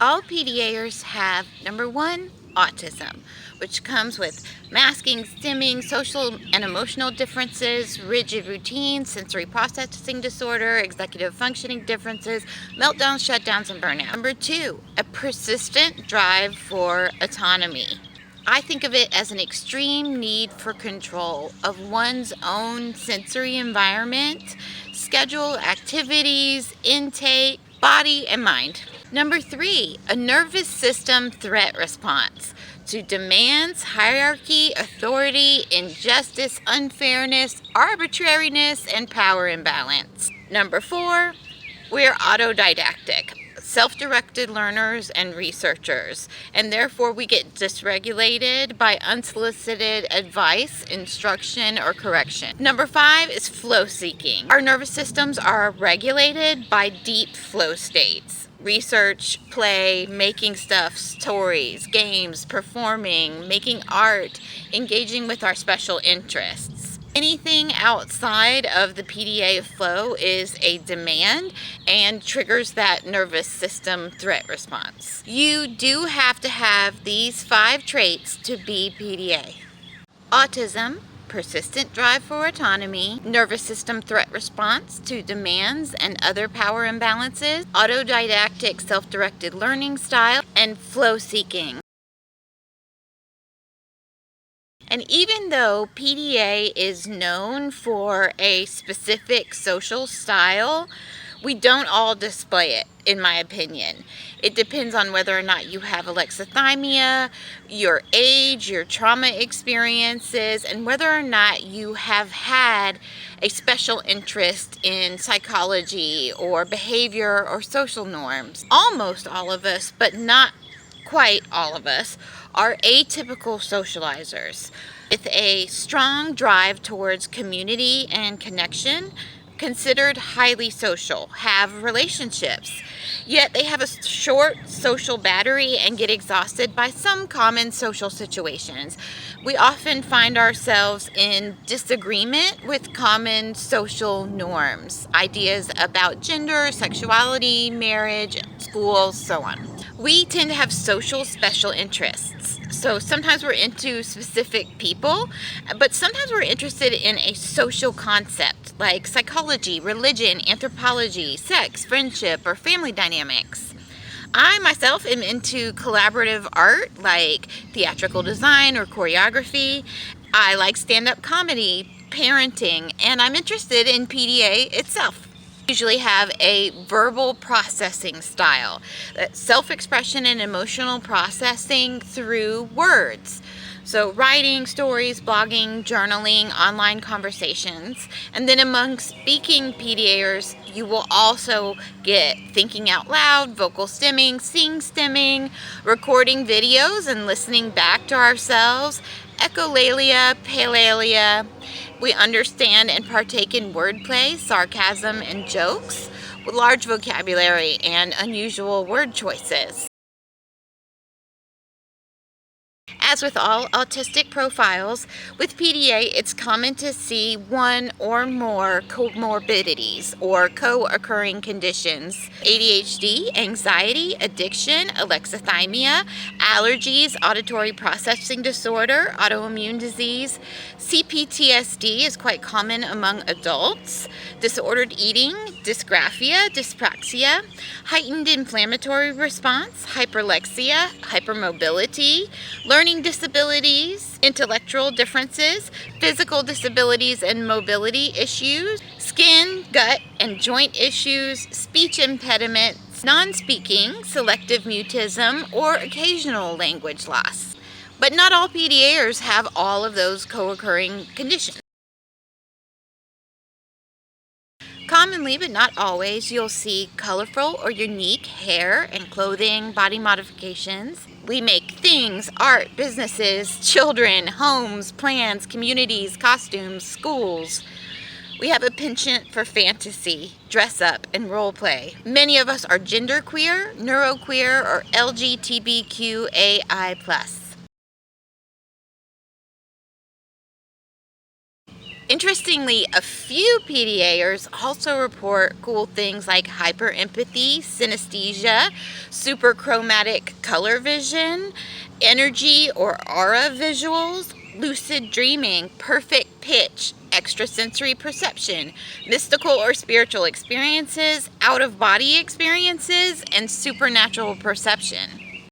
All PDAers have, number one, autism, which comes with masking, stimming, social and emotional differences, rigid routines, sensory processing disorder, executive functioning differences, meltdowns, shutdowns, and burnout. Number two, a persistent drive for autonomy. I think of it as an extreme need for control of one's own sensory environment, schedule, activities, intake, body, and mind. Number three, a nervous system threat response to demands, hierarchy, authority, injustice, unfairness, arbitrariness, and power imbalance. Number four, we're autodidactic, self-directed learners and researchers, and therefore we get dysregulated by unsolicited advice, instruction, or correction. Number five is flow seeking. Our nervous systems are regulated by deep flow states. Research, play, making stuff, stories, games, performing, making art, engaging with our special interests. Anything outside of the PDA flow is a demand and triggers that nervous system threat response. You do have to have these 5 traits to be PDA. Autism, persistent drive for autonomy, nervous system threat response to demands and other power imbalances, autodidactic self-directed learning style, and flow seeking. And even though PDA is known for a specific social style, we don't all display it, in my opinion. It depends on whether or not you have alexithymia, your age, your trauma experiences, and whether or not you have had a special interest in psychology or behavior or social norms. Almost all of us, but not quite all of us, are atypical socializers with a strong drive towards community and connection, considered highly social, have relationships, yet they have a short social battery and get exhausted by some common social situations. We often find ourselves in disagreement with common social norms, ideas about gender, sexuality, marriage, school, so on. We tend to have social special interests. So sometimes we're into specific people, but sometimes we're interested in a social concept like psychology, religion, anthropology, sex, friendship, or family dynamics. I myself am into collaborative art like theatrical design or choreography. I like stand-up comedy, parenting, and I'm interested in PDA itself. Usually have a verbal processing style, self-expression and emotional processing through words. So writing, stories, blogging, journaling, online conversations. And then among speaking PDAers, you will also get thinking out loud, vocal stimming, sing stimming, recording videos and listening back to ourselves, echolalia, palalia. We understand and partake in wordplay, sarcasm, and jokes with large vocabulary and unusual word choices. As with all autistic profiles, with PDA it's common to see one or more comorbidities or co-occurring conditions. ADHD, anxiety, addiction, alexithymia, allergies, auditory processing disorder, autoimmune disease. CPTSD is quite common among adults. Disordered eating, dysgraphia, dyspraxia, heightened inflammatory response, hyperlexia, hypermobility, learning disabilities, intellectual differences, physical disabilities and mobility issues, skin, gut, and joint issues, speech impediments, non-speaking, selective mutism, or occasional language loss. But not all PDAers have all of those co-occurring conditions. Commonly, but not always, you'll see colorful or unique hair and clothing, body modifications. We make things, art, businesses, children, homes, plans, communities, costumes, schools. We have a penchant for fantasy, dress up, and role play. Many of us are genderqueer, neuroqueer, or LGBTQAI+. Interestingly, a few PDAers also report cool things like hyperempathy, synesthesia, superchromatic color vision, energy or aura visuals, lucid dreaming, perfect pitch, extrasensory perception, mystical or spiritual experiences, out-of-body experiences, and supernatural perception.